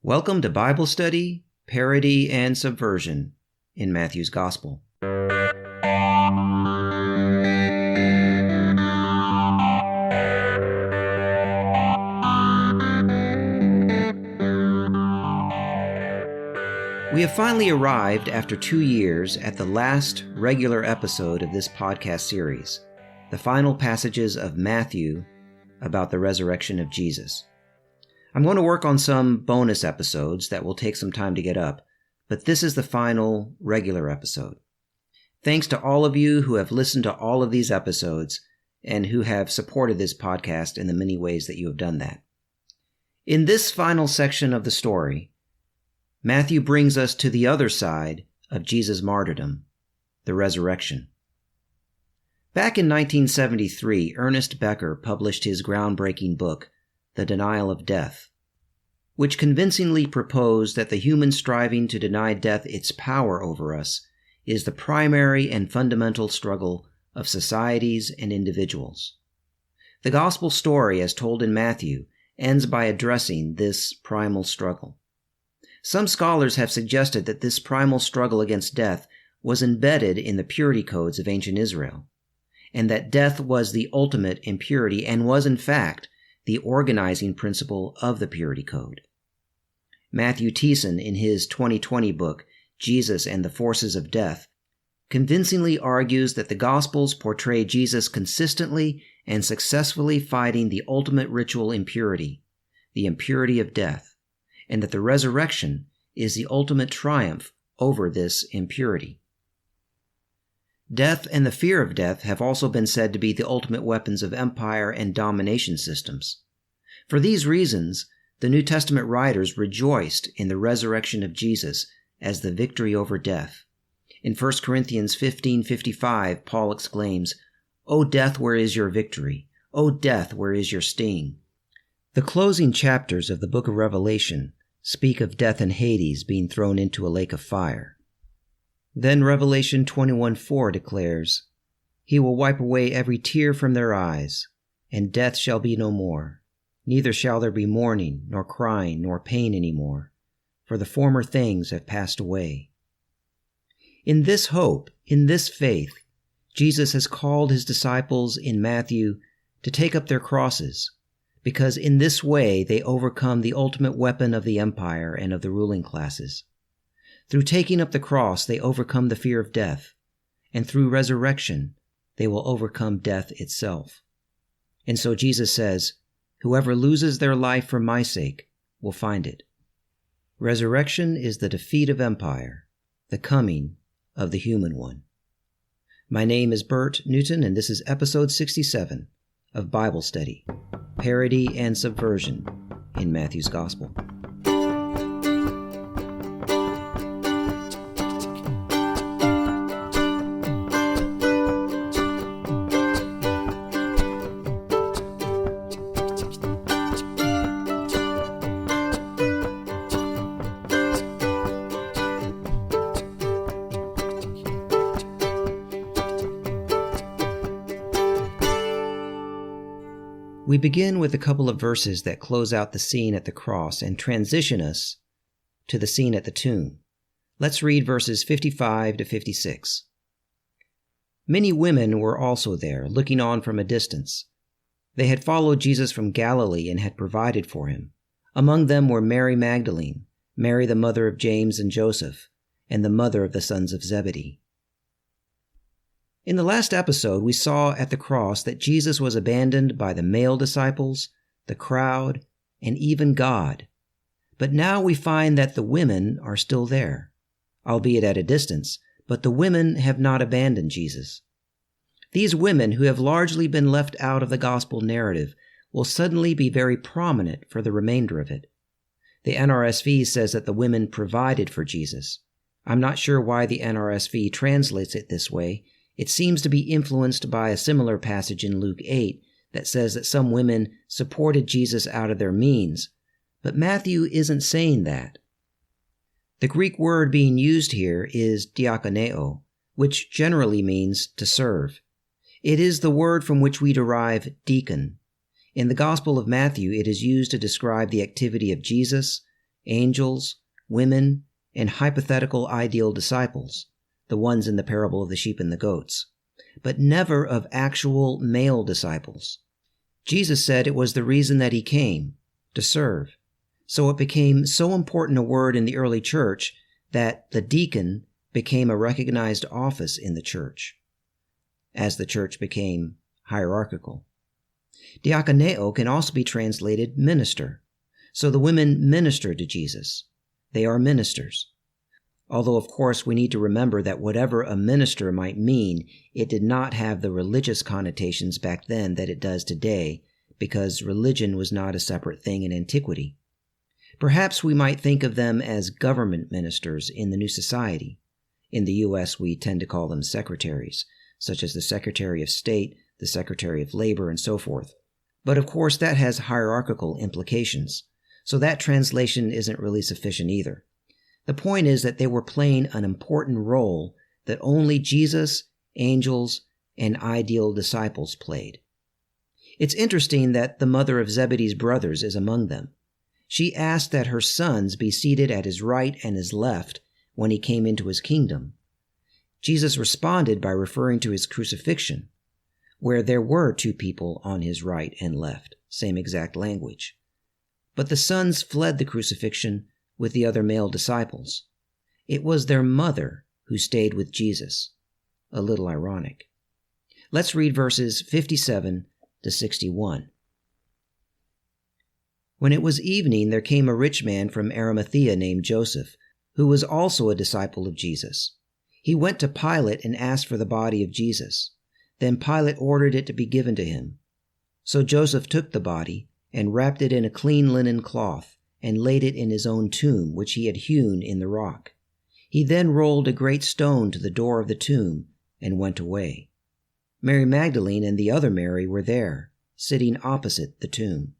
Welcome to Bible Study, Parody, and Subversion in Matthew's Gospel. We have finally arrived after 2 years at the last regular episode of this podcast series, the final passages of Matthew about the resurrection of Jesus. I'm going to work on some bonus episodes that will take some time to get up, but this is the final regular episode. Thanks to all of you who have listened to all of these episodes and who have supported this podcast in the many ways that you have done that. In this final section of the story, Matthew brings us to the other side of Jesus' martyrdom, the resurrection. Back in 1973, Ernest Becker published his groundbreaking book, The Denial of Death, which convincingly proposed that the human striving to deny death its power over us is the primary and fundamental struggle of societies and individuals. The gospel story, as told in Matthew, ends by addressing this primal struggle. Some scholars have suggested that this primal struggle against death was embedded in the purity codes of ancient Israel, and that death was the ultimate impurity and was, in fact, the organizing principle of the purity code. Matthew Thiessen, in his 2020 book, Jesus and the Forces of Death, convincingly argues that the Gospels portray Jesus consistently and successfully fighting the ultimate ritual impurity, the impurity of death, and that the resurrection is the ultimate triumph over this impurity. Death and the fear of death have also been said to be the ultimate weapons of empire and domination systems. For these reasons, the New Testament writers rejoiced in the resurrection of Jesus as the victory over death. In 1 Corinthians 15:55, Paul exclaims, "O death, where is your victory? O death, where is your sting?" The closing chapters of the book of Revelation speak of death and Hades being thrown into a lake of fire. Then Revelation 21:4 declares, "He will wipe away every tear from their eyes, and death shall be no more. Neither shall there be mourning, nor crying, nor pain any more, for the former things have passed away." In this hope, in this faith, Jesus has called his disciples in Matthew to take up their crosses, because in this way they overcome the ultimate weapon of the empire and of the ruling classes. Through taking up the cross, they overcome the fear of death, and through resurrection, they will overcome death itself. And so Jesus says, "Whoever loses their life for my sake will find it." Resurrection is the defeat of empire, the coming of the human one. My name is Bert Newton, and this is episode 67 of Bible Study, Parody and Subversion in Matthew's Gospel. We begin with a couple of verses that close out the scene at the cross and transition us to the scene at the tomb. Let's read verses 55 to 56. Many women were also there, looking on from a distance. They had followed Jesus from Galilee and had provided for him. Among them were Mary Magdalene, Mary the mother of James and Joseph, and the mother of the sons of Zebedee. In the last episode, we saw at the cross that Jesus was abandoned by the male disciples, the crowd, and even God. But now we find that the women are still there, albeit at a distance, but the women have not abandoned Jesus. These women, who have largely been left out of the gospel narrative, will suddenly be very prominent for the remainder of it. The NRSV says that the women provided for Jesus. I'm not sure why the NRSV translates it this way. It seems to be influenced by a similar passage in Luke 8 that says that some women supported Jesus out of their means, but Matthew isn't saying that. The Greek word being used here is diakoneo, which generally means to serve. It is the word from which we derive deacon. In the Gospel of Matthew, it is used to describe the activity of Jesus angels, women, and hypothetical ideal disciples, the ones in the parable of the sheep and the goats, but never of actual male disciples. Jesus said it was the reason that he came, to serve. So it became so important a word in the early church that the deacon became a recognized office in the church, as the church became hierarchical. Diakoneo can also be translated minister. So the women ministered to Jesus. They are ministers. Although, of course, we need to remember that whatever a minister might mean, it did not have the religious connotations back then that it does today, because religion was not a separate thing in antiquity. Perhaps we might think of them as government ministers in the new society. In the U.S., we tend to call them secretaries, such as the Secretary of State, the Secretary of Labor, and so forth. But of course, that has hierarchical implications, so that translation isn't really sufficient either. The point is that they were playing an important role that only Jesus, angels, and ideal disciples played. It's interesting that the mother of Zebedee's brothers is among them. She asked that her sons be seated at his right and his left when he came into his kingdom. Jesus responded by referring to his crucifixion, where there were two people on his right and left, same exact language. But the sons fled the crucifixion with the other male disciples. It was their mother who stayed with Jesus. A little ironic. Let's read verses 57 to 61. When it was evening, there came a rich man from Arimathea named Joseph, who was also a disciple of Jesus. He went to Pilate and asked for the body of Jesus. Then Pilate ordered it to be given to him. So Joseph took the body and wrapped it in a clean linen cloth and laid it in his own tomb, which he had hewn in the rock. He then rolled a great stone to the door of the tomb and went away. Mary Magdalene and the other Mary were there, sitting opposite the tomb.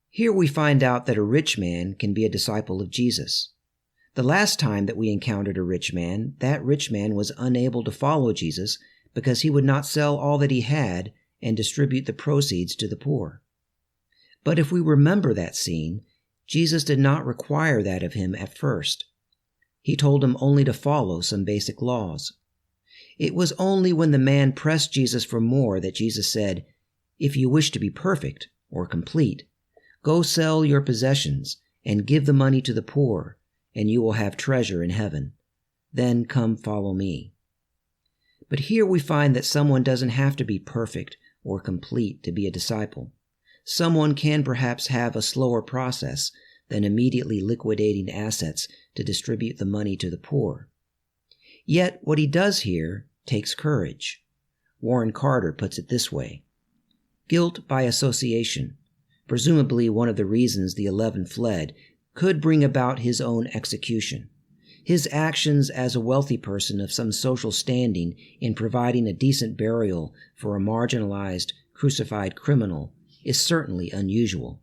Here we find out that a rich man can be a disciple of Jesus. The last time that we encountered a rich man, that rich man was unable to follow Jesus because he would not sell all that he had and distribute the proceeds to the poor. But if we remember that scene, Jesus did not require that of him at first. He told him only to follow some basic laws. It was only when the man pressed Jesus for more that Jesus said, "If you wish to be perfect or complete, go sell your possessions and give the money to the poor, and you will have treasure in heaven. Then come follow me." But here we find that someone doesn't have to be perfect or complete to be a disciple. Someone can perhaps have a slower process than immediately liquidating assets to distribute the money to the poor. Yet what he does here takes courage. Warren Carter puts it this way: guilt by association, presumably one of the reasons the 11 fled, could bring about his own execution. His actions as a wealthy person of some social standing in providing a decent burial for a marginalized, crucified criminal is certainly unusual.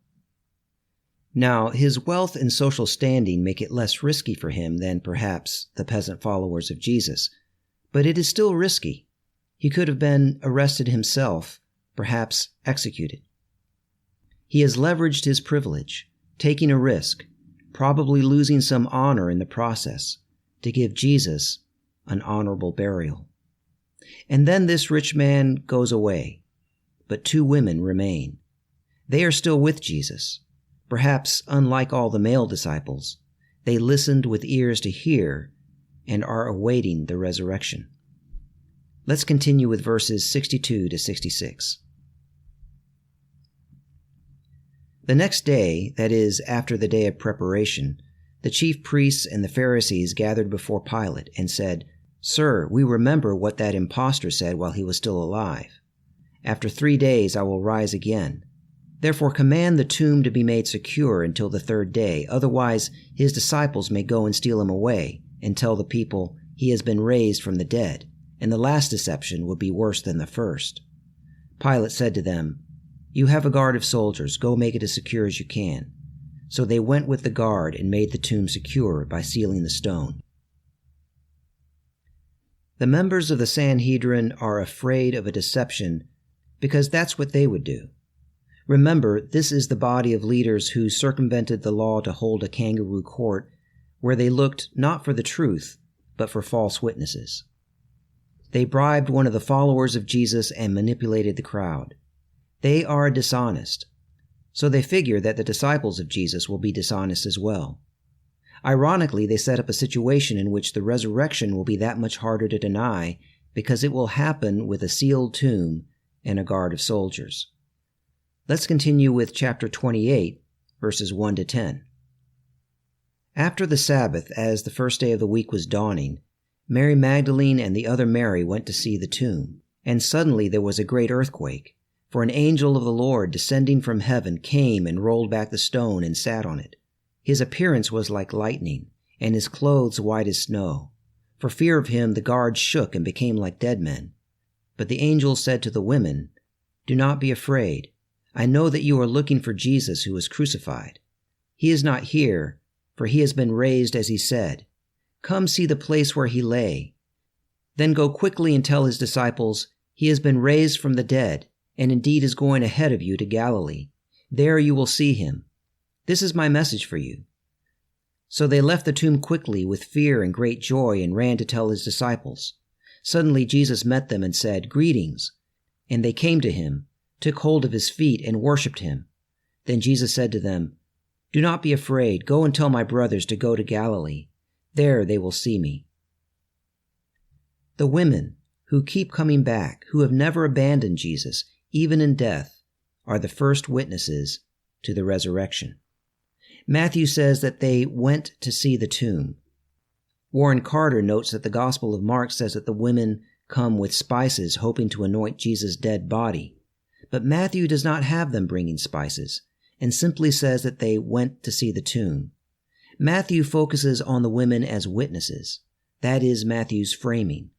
Now, his wealth and social standing make it less risky for him than perhaps the peasant followers of Jesus, but it is still risky. He could have been arrested himself, perhaps executed. He has leveraged his privilege, taking a risk, probably losing some honor in the process, to give Jesus an honorable burial. And then this rich man goes away, but two women remain. They are still with Jesus. Perhaps, unlike all the male disciples, they listened with ears to hear and are awaiting the resurrection. Let's continue with verses 62 to 66. The next day, that is, after the day of preparation, the chief priests and the Pharisees gathered before Pilate and said, "Sir, we remember what that impostor said while he was still alive. After 3 days I will rise again. Therefore command the tomb to be made secure until the 3rd day, otherwise his disciples may go and steal him away and tell the people he has been raised from the dead, and the last deception would be worse than the first." Pilate said to them, "You have a guard of soldiers, go make it as secure as you can." So they went with the guard and made the tomb secure by sealing the stone. The members of the Sanhedrin are afraid of a deception because that's what they would do. Remember, this is the body of leaders who circumvented the law to hold a kangaroo court where they looked not for the truth, but for false witnesses. They bribed one of the followers of Jesus and manipulated the crowd. They are dishonest, so they figure that the disciples of Jesus will be dishonest as well. Ironically, they set up a situation in which the resurrection will be that much harder to deny because it will happen with a sealed tomb and a guard of soldiers. Let's continue with chapter 28, verses 1 to 10. After the Sabbath, as the first day of the week was dawning, Mary Magdalene and the other Mary went to see the tomb. And suddenly there was a great earthquake, for an angel of the Lord descending from heaven came and rolled back the stone and sat on it. His appearance was like lightning, and his clothes white as snow. For fear of him the guards shook and became like dead men. But the angel said to the women, "Do not be afraid. I know that you are looking for Jesus who was crucified. He is not here, for he has been raised as he said. Come see the place where he lay. Then go quickly and tell his disciples, he has been raised from the dead, and indeed is going ahead of you to Galilee. There you will see him. This is my message for you." So they left the tomb quickly with fear and great joy and ran to tell his disciples. Suddenly Jesus met them and said, "Greetings." And they came to him, took hold of his feet, and worshipped him. Then Jesus said to them, "Do not be afraid. Go and tell my brothers to go to Galilee. There they will see me." The women who keep coming back, who have never abandoned Jesus, even in death, are the first witnesses to the resurrection. Matthew says that they went to see the tomb. Warren Carter notes that the Gospel of Mark says that the women come with spices hoping to anoint Jesus' dead body. But Matthew does not have them bringing spices, and simply says that they went to see the tomb. Matthew focuses on the women as witnesses. That is Matthew's framing.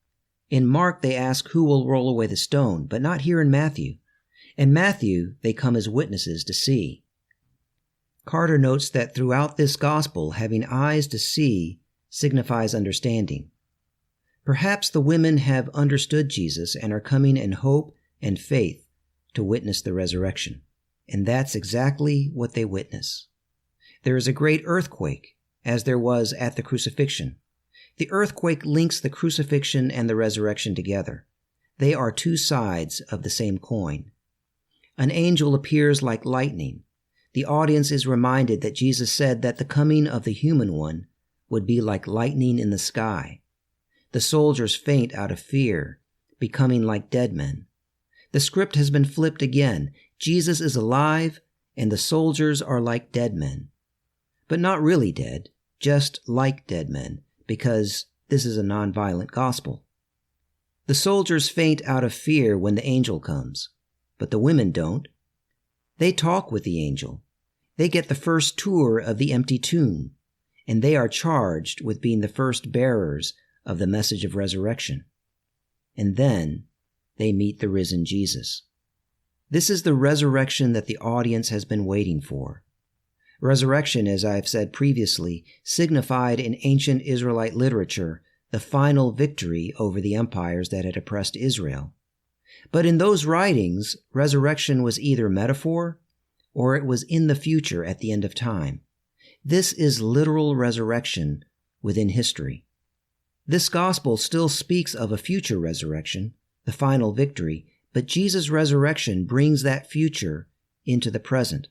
In Mark, they ask who will roll away the stone, but not here in Matthew. In Matthew, they come as witnesses to see. Carter notes that throughout this gospel, having eyes to see signifies understanding. Perhaps the women have understood Jesus and are coming in hope and faith to witness the resurrection. And that's exactly what they witness. There is a great earthquake, as there was at the crucifixion. The earthquake links the crucifixion and the resurrection together. They are two sides of the same coin. An angel appears like lightning. The audience is reminded that Jesus said that the coming of the human one would be like lightning in the sky. The soldiers faint out of fear, becoming like dead men. The script has been flipped again. Jesus is alive, and the soldiers are like dead men. But not really dead, just like dead men, because this is a nonviolent gospel. The soldiers faint out of fear when the angel comes, but the women don't. They talk with the angel. They get the first tour of the empty tomb, and they are charged with being the first bearers of the message of resurrection. And then they meet the risen Jesus. This is the resurrection that the audience has been waiting for. Resurrection, as I have said previously, signified in ancient Israelite literature the final victory over the empires that had oppressed Israel. But in those writings, resurrection was either metaphor or it was in the future at the end of time. This is literal resurrection within history. This gospel still speaks of a future resurrection, the final victory, but Jesus' resurrection brings that future into the present.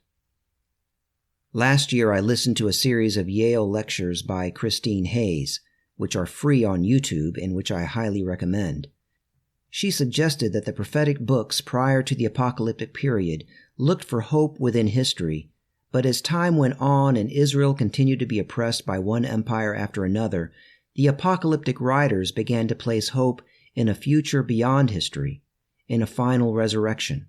Last year, I listened to a series of Yale lectures by Christine Hayes, which are free on YouTube and which I highly recommend. She suggested that the prophetic books prior to the apocalyptic period looked for hope within history, but as time went on and Israel continued to be oppressed by one empire after another, the apocalyptic writers began to place hope in a future beyond history, in a final resurrection.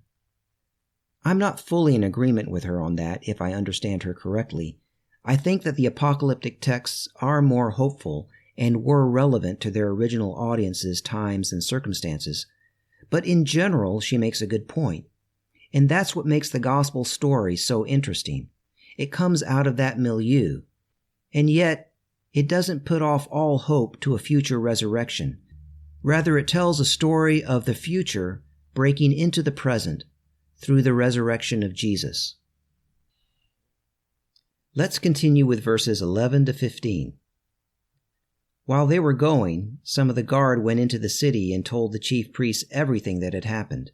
I'm not fully in agreement with her on that, if I understand her correctly. I think that the apocalyptic texts are more hopeful and were relevant to their original audiences, times, and circumstances. But in general, she makes a good point. And that's what makes the gospel story so interesting. It comes out of that milieu. And yet, it doesn't put off all hope to a future resurrection. Rather, it tells a story of the future breaking into the present through the resurrection of Jesus. Let's continue with verses 11 to 15. While they were going, some of the guard went into the city and told the chief priests everything that had happened.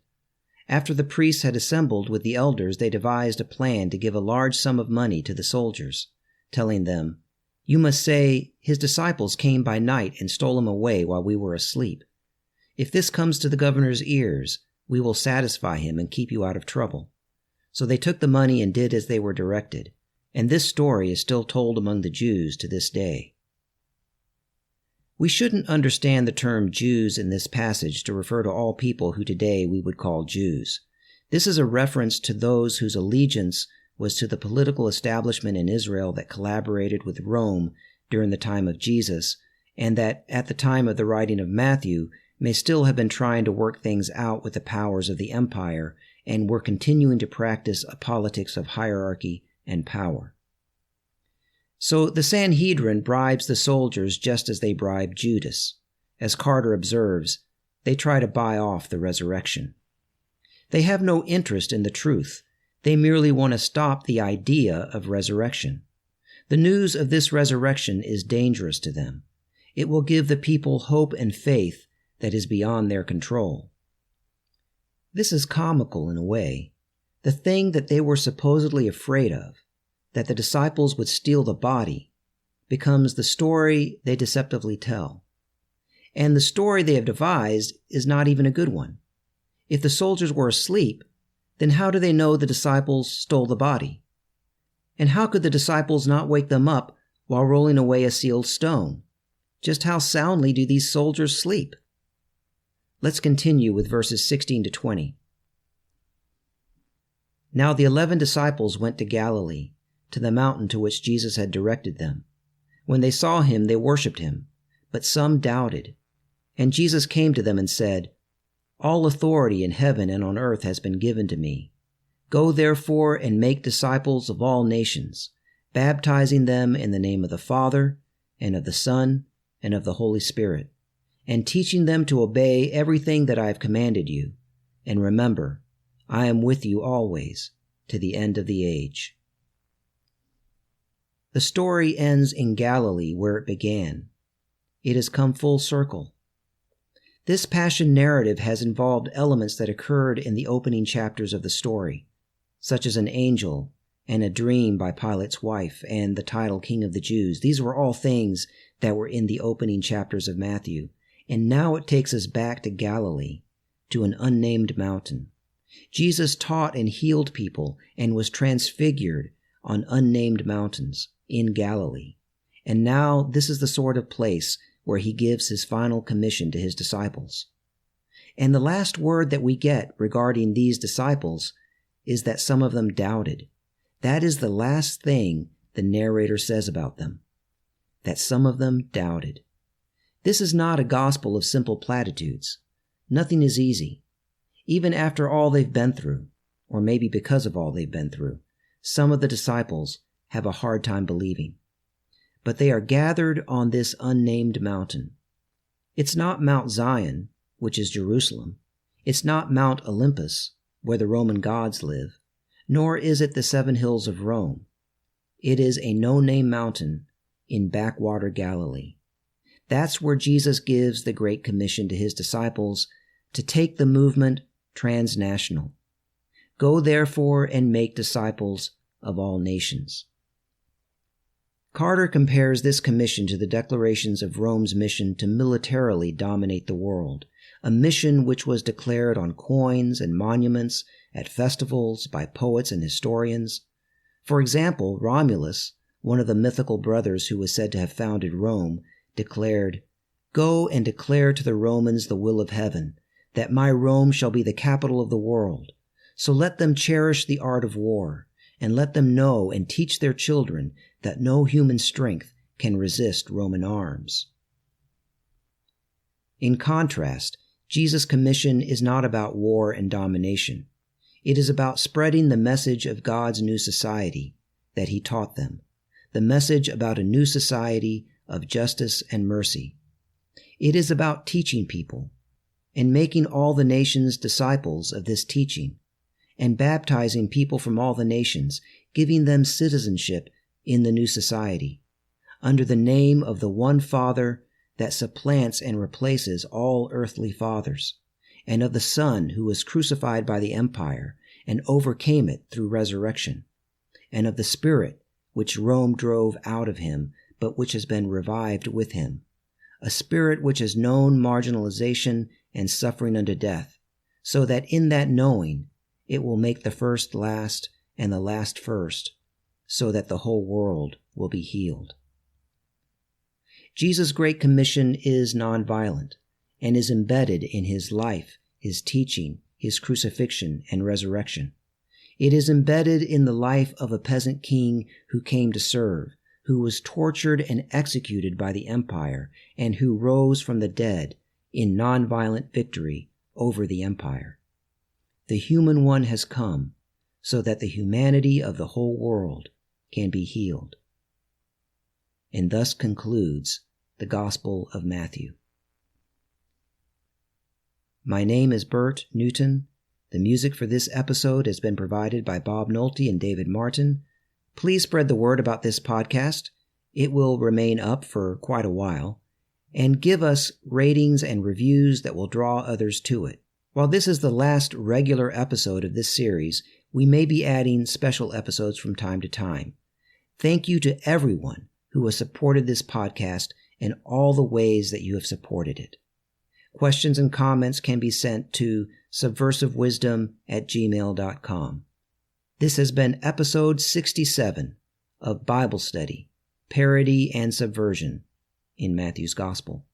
After the priests had assembled with the elders, they devised a plan to give a large sum of money to the soldiers, telling them, "You must say, 'His disciples came by night and stole him away while we were asleep.' If this comes to the governor's ears, we will satisfy him and keep you out of trouble." So they took the money and did as they were directed, and this story is still told among the Jews to this day. We shouldn't understand the term Jews in this passage to refer to all people who today we would call Jews. This is a reference to those whose allegiance was to the political establishment in Israel that collaborated with Rome during the time of Jesus, and that at the time of the writing of Matthew may still have been trying to work things out with the powers of the empire and were continuing to practice a politics of hierarchy and power. So the Sanhedrin bribes the soldiers just as they bribed Judas. As Carter observes, they try to buy off the resurrection. They have no interest in the truth. They merely want to stop the idea of resurrection. The news of this resurrection is dangerous to them. It will give the people hope and faith that is beyond their control. This is comical in a way. The thing that they were supposedly afraid of, that the disciples would steal the body, becomes the story they deceptively tell. And the story they have devised is not even a good one. If the soldiers were asleep, then how do they know the disciples stole the body? And how could the disciples not wake them up while rolling away a sealed stone? Just how soundly do these soldiers sleep? Let's continue with verses 16 to 20. Now the 11 disciples went to Galilee, to the mountain to which Jesus had directed them. When they saw him, they worshipped him, but some doubted. And Jesus came to them and said, "All authority in heaven and on earth has been given to me. Go therefore and make disciples of all nations, baptizing them in the name of the Father, and of the Son, and of the Holy Spirit, and teaching them to obey everything that I have commanded you. And remember, I am with you always, to the end of the age." The story ends in Galilee where it began. It has come full circle. This passion narrative has involved elements that occurred in the opening chapters of the story, such as an angel and a dream by Pilate's wife and the title King of the Jews. These were all things that were in the opening chapters of Matthew. And now it takes us back to Galilee, to an unnamed mountain. Jesus taught and healed people and was transfigured on unnamed mountains in Galilee. And now this is the sort of place where he gives his final commission to his disciples. And the last word that we get regarding these disciples is that some of them doubted. That is the last thing the narrator says about them, that some of them doubted. This is not a gospel of simple platitudes. Nothing is easy. Even after all they've been through, or maybe because of all they've been through, some of the disciples have a hard time believing. But they are gathered on this unnamed mountain. It's not Mount Zion, which is Jerusalem. It's not Mount Olympus, where the Roman gods live, nor is it the 7 hills of Rome. It is a no-name mountain in backwater Galilee. That's where Jesus gives the Great Commission to his disciples to take the movement transnational. Go therefore and make disciples of all nations. Carter compares this commission to the declarations of Rome's mission to militarily dominate the world, a mission which was declared on coins and monuments, at festivals, by poets and historians. For example, Romulus, one of the mythical brothers who was said to have founded Rome, declared, "Go and declare to the Romans the will of heaven, that my Rome shall be the capital of the world. So let them cherish the art of war, and let them know and teach their children that no human strength can resist Roman arms." In contrast, Jesus' commission is not about war and domination. It is about spreading the message of God's new society that he taught them, the message about a new society of justice and mercy. It is about teaching people and making all the nations disciples of this teaching, and baptizing people from all the nations, giving them citizenship in the new society, under the name of the one Father that supplants and replaces all earthly fathers, and of the Son who was crucified by the empire and overcame it through resurrection, and of the Spirit which Rome drove out of him, but which has been revived with him, a spirit which has known marginalization and suffering unto death, so that in that knowing it will make the first last and the last first, so that the whole world will be healed. Jesus' Great Commission is nonviolent and is embedded in his life, his teaching, his crucifixion and resurrection. It is embedded in the life of a peasant king who came to serve, who was tortured and executed by the empire, and who rose from the dead in nonviolent victory over the empire. The human one has come so that the humanity of the whole world can be healed. And thus concludes the Gospel of Matthew. My name is Bert Newton. The music for this episode has been provided by Bob Nolte and David Martin. Please spread the word about this podcast. It will remain up for quite a while. And give us ratings and reviews that will draw others to it. While this is the last regular episode of this series, we may be adding special episodes from time to time. Thank you to everyone who has supported this podcast in all the ways that you have supported it. Questions and comments can be sent to subversivewisdom@gmail.com. This has been episode 67 of Bible Study, Parody and Subversion in Matthew's Gospel.